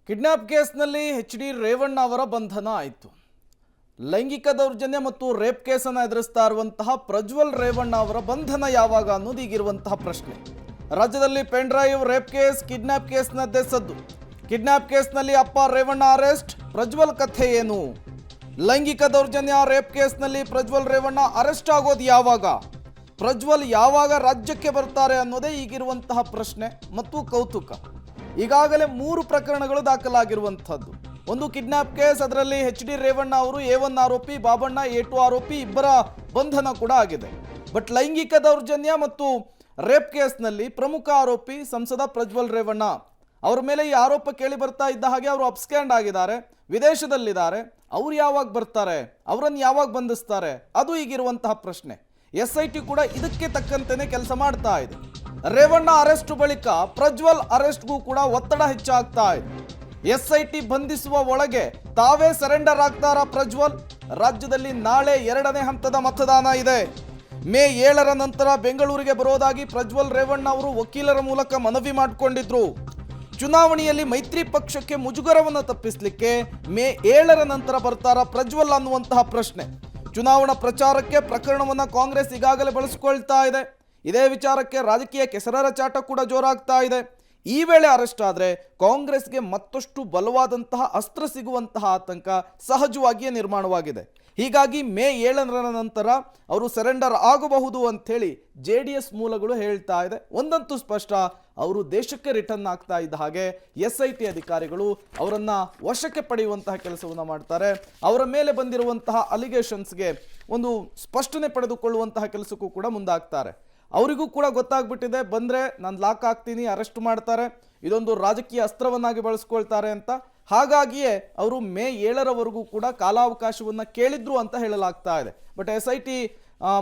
Kidnap ಕೇಸ್ನಲ್ಲಿ H D. Revanna ಅವರ ಬಂಧನ ಆಯಿತು. ಲೈಂಗಿಕ ದೌರ್ಜನ್ಯ ಮತ್ತು ರೇಪ್ ಕೇಸನ್ನು ಎದುರಿಸ್ತಾ ಇರುವಂತಹ ಪ್ರಜ್ವಲ್ ರೇವಣ್ಣ ಅವರ ಬಂಧನ ಯಾವಾಗ ಅನ್ನೋದು ಈಗಿರುವಂತಹ ಪ್ರಶ್ನೆ. ರಾಜ್ಯದಲ್ಲಿ pen drive, rape case, kidnap ಕೇಸ್ನದ್ದೇ ಸದ್ದು. ಕಿಡ್ನಾಪ್ ಕೇಸ್ನಲ್ಲಿ ಅಪ್ಪ ರೇವಣ್ಣ ಅರೆಸ್ಟ್, ಪ್ರಜ್ವಲ್ ಕಥೆ ಏನು? ಲೈಂಗಿಕ ದೌರ್ಜನ್ಯ, ರೇಪ್ ಕೇಸ್ನಲ್ಲಿ ಪ್ರಜ್ವಲ್ ರೇವಣ್ಣ ಅರೆಸ್ಟ್ ಆಗೋದು ಯಾವಾಗ? ಪ್ರಜ್ವಲ್ ಯಾವಾಗ ರಾಜ್ಯಕ್ಕೆ ಬರ್ತಾರೆ ಅನ್ನೋದೇ ಈಗಿರುವಂತಹ ಪ್ರಶ್ನೆ ಮತ್ತು ಕೌತುಕ. ಈಗಾಗಲೇ 3 ಪ್ರಕರಣಗಳು ದಾಖಲಾಗಿರುವಂಥದ್ದು. ಒಂದು ಕಿಡ್ನಾಪ್ ಕೇಸ್, ಅದರಲ್ಲಿ ಎಚ್.ಡಿ. ರೇವಣ್ಣ ಅವರು A1 ಆರೋಪಿ, ಬಾಬಣ್ಣ A2 ಆರೋಪಿ, ಇಬ್ಬರ ಬಂಧನ ಕೂಡ ಆಗಿದೆ. ಬಟ್ ಲೈಂಗಿಕ ದೌರ್ಜನ್ಯ ಮತ್ತು ರೇಪ್ ಕೇಸ್ನಲ್ಲಿ ಪ್ರಮುಖ ಆರೋಪಿ ಸಂಸದ ಪ್ರಜ್ವಲ್ ರೇವಣ್ಣ ಅವ್ರ ಮೇಲೆ ಈ ಆರೋಪ ಕೇಳಿ ಬರ್ತಾ ಇದ್ದ ಹಾಗೆ ಅವರು ಅಬ್ಸ್ಕ್ಯಾಂಡ್ ಆಗಿದ್ದಾರೆ, ವಿದೇಶದಲ್ಲಿದ್ದಾರೆ. ಅವ್ರು ಯಾವಾಗ ಬರ್ತಾರೆ, ಅವರನ್ನು ಯಾವಾಗ ಬಂಧಿಸ್ತಾರೆ, ಅದು ಈಗಿರುವಂತಹ ಪ್ರಶ್ನೆ. SIT ಕೂಡ ಇದಕ್ಕೆ ತಕ್ಕಂತೆಯೇ ಕೆಲಸ ಮಾಡ್ತಾ ಇದೆ. ರೇವಣ್ಣ ಅರೆಸ್ಟ್ ಬಳಿಕ ಪ್ರಜ್ವಲ್ ಅರೆಸ್ಟ್ಗೂ ಕೂಡ ಒತ್ತಡ ಹೆಚ್ಚಾಗ್ತಾ ಇದೆ. SIT ಬಂಧಿಸುವ ಒಳಗೆ ತಾವೇ ಸರೆಂಡರ್ ಆಗ್ತಾರಾ ಪ್ರಜ್ವಲ್? ರಾಜ್ಯದಲ್ಲಿ ನಾಳೆ 2ನೇ ಹಂತದ ಮತದಾನ ಇದೆ. ಮೇ 7ರ ನಂತರ ಬೆಂಗಳೂರಿಗೆ ಬರೋದಾಗಿ ಪ್ರಜ್ವಲ್ ರೇವಣ್ಣ ಅವರು ವಕೀಲರ ಮೂಲಕ ಮನವಿ ಮಾಡಿಕೊಂಡಿದ್ರು. ಚುನಾವಣೆಯಲ್ಲಿ ಮೈತ್ರಿ ಪಕ್ಷಕ್ಕೆ ಮುಜುಗರವನ್ನು ತಪ್ಪಿಸಲಿಕ್ಕೆ ಮೇ 7ರ ನಂತರ ಬರ್ತಾರಾ ಪ್ರಜ್ವಲ್ ಅನ್ನುವಂತಹ ಪ್ರಶ್ನೆ. ಚುನಾವಣಾ ಪ್ರಚಾರಕ್ಕೆ ಪ್ರಕರಣವನ್ನು ಕಾಂಗ್ರೆಸ್ ಈಗಾಗಲೇ ಬಳಸಿಕೊಳ್ತಾ ಇದೆ. ಇದೇ ವಿಚಾರಕ್ಕೆ ರಾಜಕೀಯ ಕೆಸರರ ಚಾಟ ಕೂಡ ಜೋರಾಗ್ತಾ ಇದೆ. ಈ ವೇಳೆ ಅರೆಸ್ಟ್ ಆದರೆ ಕಾಂಗ್ರೆಸ್ಗೆ ಮತ್ತಷ್ಟು ಬಲವಾದಂತಹ ಅಸ್ತ್ರ ಸಿಗುವಂತಹ ಆತಂಕ ಸಹಜವಾಗಿಯೇ ನಿರ್ಮಾಣವಾಗಿದೆ. ಹೀಗಾಗಿ ಮೇ 7ರ ನಂತರ ಅವರು ಸರೆಂಡರ್ ಆಗಬಹುದು ಅಂಥೇಳಿ JDS ಮೂಲಗಳು ಹೇಳ್ತಾ ಇದೆ. ಒಂದಂತೂ ಸ್ಪಷ್ಟ, ಅವರು ದೇಶಕ್ಕೆ ರಿಟರ್ನ್ ಆಗ್ತಾ ಇದ್ದ ಹಾಗೆ SIT ಅಧಿಕಾರಿಗಳು ಅವರನ್ನು ವಶಕ್ಕೆ ಪಡೆಯುವಂತಹ ಕೆಲಸವನ್ನು ಮಾಡ್ತಾರೆ. ಅವರ ಮೇಲೆ ಬಂದಿರುವಂತಹ ಅಲಿಗೇಷನ್ಸ್ಗೆ ಒಂದು ಸ್ಪಷ್ಟನೆ ಪಡೆದುಕೊಳ್ಳುವಂತಹ ಕೆಲಸಕ್ಕೂ ಕೂಡ ಮುಂದಾಗ್ತಾರೆ. ಅವರಿಗೂ ಕೂಡ ಗೊತ್ತಾಗ್ಬಿಟ್ಟಿದೆ, ಬಂದರೆ ನಾನು ಲಾಕ್ ಆಗ್ತೀನಿ, ಅರೆಸ್ಟ್ ಮಾಡ್ತಾರೆ, ಇದೊಂದು ರಾಜಕೀಯ ಅಸ್ತ್ರವನ್ನಾಗಿ ಬಳಸ್ಕೊಳ್ತಾರೆ ಅಂತ. ಹಾಗಾಗಿಯೇ ಅವರು ಮೇ 7ರವರೆಗೂ ಕೂಡ ಕಾಲಾವಕಾಶವನ್ನು ಕೇಳಿದ್ರು ಅಂತ ಹೇಳಲಾಗ್ತಾ ಇದೆ. ಬಟ್ SIT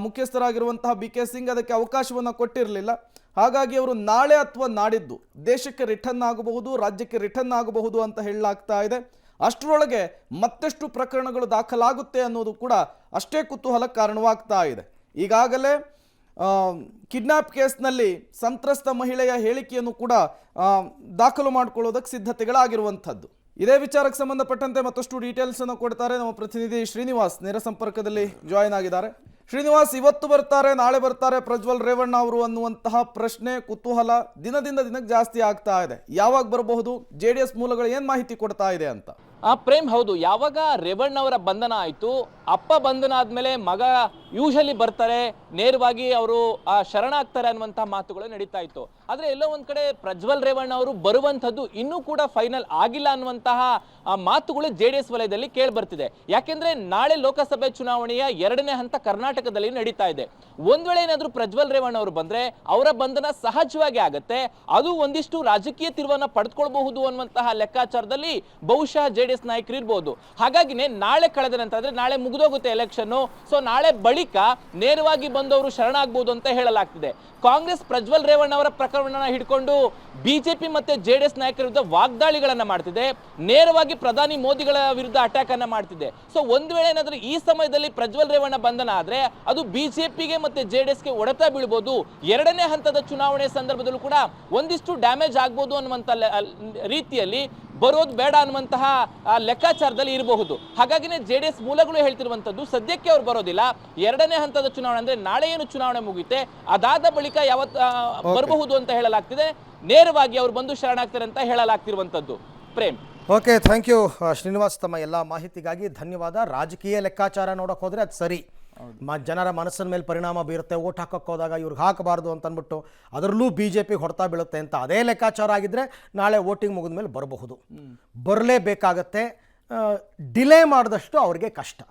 ಮುಖ್ಯಸ್ಥರಾಗಿರುವಂತಹ BK ಸಿಂಗ್ ಅದಕ್ಕೆ ಅವಕಾಶವನ್ನು ಕೊಟ್ಟಿರಲಿಲ್ಲ. ಹಾಗಾಗಿ ಅವರು ನಾಳೆ ಅಥವಾ ನಾಡಿದ್ದು ದೇಶಕ್ಕೆ ರಿಟರ್ನ್ ಆಗಬಹುದು, ರಾಜ್ಯಕ್ಕೆ ರಿಟರ್ನ್ ಆಗಬಹುದು ಅಂತ ಹೇಳಲಾಗ್ತಾ ಇದೆ. ಅಷ್ಟರೊಳಗೆ ಮತ್ತಷ್ಟು ಪ್ರಕರಣಗಳು ದಾಖಲಾಗುತ್ತೆ ಅನ್ನೋದು ಕೂಡ ಅಷ್ಟೇ ಕುತೂಹಲಕ್ಕೆ ಕಾರಣವಾಗ್ತಾ ಇದೆ. ಈಗಾಗಲೇ ಕಿಡ್ನಾಪ್ ಕೇಸ್ನಲ್ಲಿ ಸಂತ್ರಸ್ತ ಮಹಿಳೆಯ ಹೇಳಿಕೆಯನ್ನು ಕೂಡ ದಾಖಲು ಮಾಡಿಕೊಳ್ಳೋದಕ್ಕೆ ಸಿದ್ಧತೆಗಳಾಗಿರುವಂಥದ್ದು. ಇದೇ ವಿಚಾರಕ್ಕೆ ಸಂಬಂಧಪಟ್ಟಂತೆ ಮತ್ತಷ್ಟು ಡೀಟೇಲ್ಸ್ ಅನ್ನು ಕೊಡ್ತಾರೆ ನಮ್ಮ ಪ್ರತಿನಿಧಿ ಶ್ರೀನಿವಾಸ್. ನೇರ ಸಂಪರ್ಕದಲ್ಲಿ ಜಾಯಿನ್ ಆಗಿದ್ದಾರೆ. ಶ್ರೀನಿವಾಸ್, ಇವತ್ತು ಬರ್ತಾರೆ, ನಾಳೆ ಬರ್ತಾರೆ ಪ್ರಜ್ವಲ್ ರೇವಣ್ಣ ಅವರು ಅನ್ನುವಂತಹ ಪ್ರಶ್ನೆ, ಕುತೂಹಲ ದಿನದಿಂದ ದಿನಕ್ಕೆ ಜಾಸ್ತಿ ಆಗ್ತಾ ಇದೆ. ಯಾವಾಗ ಬರಬಹುದು? JDS ಮೂಲಗಳು ಏನು ಮಾಹಿತಿ ಕೊಡ್ತಾ ಇದೆ ಅಂತ? ಪ್ರೇಮ್, ಹೌದು, ಯಾವಾಗ ರೇವಣ್ಣ ಅವರ ಬಂಧನ ಆಯಿತು, ಅಪ್ಪ ಬಂಧನ ಆದಮೇಲೆ ಮಗ ಯೂಶಲಿ ಬರ್ತಾರೆ, ನೇರವಾಗಿ ಅವರು ಶರಣಾಗ್ತಾರೆ ಅನ್ನುವಂಥ ಮಾತುಗಳು ನಡೀತಾ ಇತ್ತು. ಆದರೆ ಎಲ್ಲೋ ಒಂದು ಕಡೆ ಪ್ರಜ್ವಲ್ ರೇವಣ್ಣ ಅವರು ಬರುವಂಥದ್ದು ಇನ್ನೂ ಕೂಡ ಫೈನಲ್ ಆಗಿಲ್ಲ ಅನ್ನುವಂತಹ ಮಾತುಗಳು JDS ವಲಯದಲ್ಲಿ ಕೇಳಿ ಬರ್ತಿದೆ. ಯಾಕೆಂದ್ರೆ ನಾಳೆ ಲೋಕಸಭೆ ಚುನಾವಣೆಯ 2ನೇ ಹಂತ ಕರ್ನಾಟಕದಲ್ಲಿ ನಡೀತಾ ಇದೆ. ಒಂದ್ ವೇಳೆ ಏನಾದರೂ ಪ್ರಜ್ವಲ್ ರೇವಣ್ಣ ಅವರು ಬಂದ್ರೆ ಅವರ ಬಂಧನ ಸಹಜವಾಗಿ ಆಗತ್ತೆ, ಅದು ಒಂದಿಷ್ಟು ರಾಜಕೀಯ ತಿರುವನ್ನ ಪಡೆದುಕೊಳ್ಳಬಹುದು ಅನ್ನುವಂತಹ ಲೆಕ್ಕಾಚಾರದಲ್ಲಿ ಬಹುಶಃ JDS ನಾಯಕರು ಇರಬಹುದು. ಹಾಗಾಗಿನೇ ನಾಳೆ ಕಳೆದ ನಂತರ, ಅಂದ್ರೆ ನಾಳೆ ಮುಗಿದೋಗುತ್ತೆ ಎಲೆಕ್ಷನ್, ಸೊ ನಾಳೆ ಬಳಿಕ ನೇರವಾಗಿ ಬಂದವರು ಶರಣಾಗಬಹುದು ಅಂತ ಹೇಳಲಾಗ್ತಿದೆ. ಕಾಂಗ್ರೆಸ್ ಪ್ರಜ್ವಲ್ ರೇವಣ್ಣ ಅವರ ಪ್ರಕರಣವನ್ನು ಹಿಡ್ಕೊಂಡು BJP ಮತ್ತೆ JDS ನಾಯಕರ ವಿರುದ್ಧ ವಾಗ್ದಾಳಿಗಳನ್ನ ಮಾಡ್ತಿದೆ, ನೇರವಾಗಿ ಪ್ರಧಾನಿ ಮೋದಿಗಳ ವಿರುದ್ಧ ಅಟ್ಯಾಕ್ ಅನ್ನ ಮಾಡ್ತಿದೆ. ಸೊ ಒಂದು ವೇಳೆ ಏನಾದರೂ ಈ ಸಮಯದಲ್ಲಿ ಪ್ರಜ್ವಲ್ ರೇವಣ್ಣ ಬಂಧನ ಆದ್ರೆ ಅದು BJPಗೆ ಮತ್ತೆ JDSಗೆ ಹೊಡೆತ ಬೀಳಬಹುದು. 2ನೇ ಹಂತದ ಚುನಾವಣೆ ಸಂದರ್ಭದಲ್ಲೂ ಕೂಡ ಒಂದಿಷ್ಟು ಡ್ಯಾಮೇಜ್ ಆಗ್ಬೋದು ಅನ್ನುವಂತ ರೀತಿಯಲ್ಲಿ ಬರೋದು ಬೇಡ ಅನ್ನುವಂತಹ ಲೆಕ್ಕಾಚಾರದಲ್ಲಿ ಇರಬಹುದು. ಹಾಗಾಗಿನೇ JDS ಮೂಲಗಳು ಹೇಳ್ತಿರುವಂತದ್ದು ಸದ್ಯಕ್ಕೆ ಅವ್ರು ಬರೋದಿಲ್ಲ. 2ನೇ ಹಂತದ ಚುನಾವಣೆ ಅಂದ್ರೆ ನಾಳೆ ಏನು ಚುನಾವಣೆ ಮುಗಿಯುತ್ತೆ ಅದಾದ ಬಳಿಕ ಬರಬಹುದು ಅಂತ ಹೇಳಲಾಗ್ತಿದೆ. ನೇರವಾಗಿ ಅವ್ರು ಬಂದು ಶರಣಾಗ್ತಾರೆ ಅಂತ ಹೇಳಲಾಗ್ತಿರುವಂತದ್ದು. Prem, okay, thank you Srinivas, ತಮ್ಮ ಎಲ್ಲ ಮಾಹಿತಿಗಾಗಿ ಧನ್ಯವಾದ. ರಾಜಕೀಯ ಲೆಕ್ಕಾಚಾರ ನೋಡೋಕೆ ಹೋದರೆ ಅದು ಸರಿ, ಜನರ ಮನಸ್ಸಿನ ಮೇಲೆ ಪರಿಣಾಮ ಬೀರುತ್ತೆ. ಓಟ್ ಹಾಕಕ್ಕೆ ಹೋದಾಗ ಇವ್ರಿಗೆ ಹಾಕಬಾರ್ದು ಅಂತ ಅಂದ್ಬಿಟ್ಟು ಅದರಲ್ಲೂ BJP ಹೊಡೆತ ಬೀಳುತ್ತೆ ಅಂತ ಅದೇ ಲೆಕ್ಕಾಚಾರ ಆಗಿದ್ರೆ ನಾಳೆ ವೋಟಿಂಗ್ ಮುಗಿದ ಮೇಲೆ ಬರಬಹುದು. ಬರಲೇಬೇಕಾಗತ್ತೆ. ಡಿಲೇ ಮಾಡಿದಷ್ಟು ಅವ್ರಿಗೆ ಕಷ್ಟ.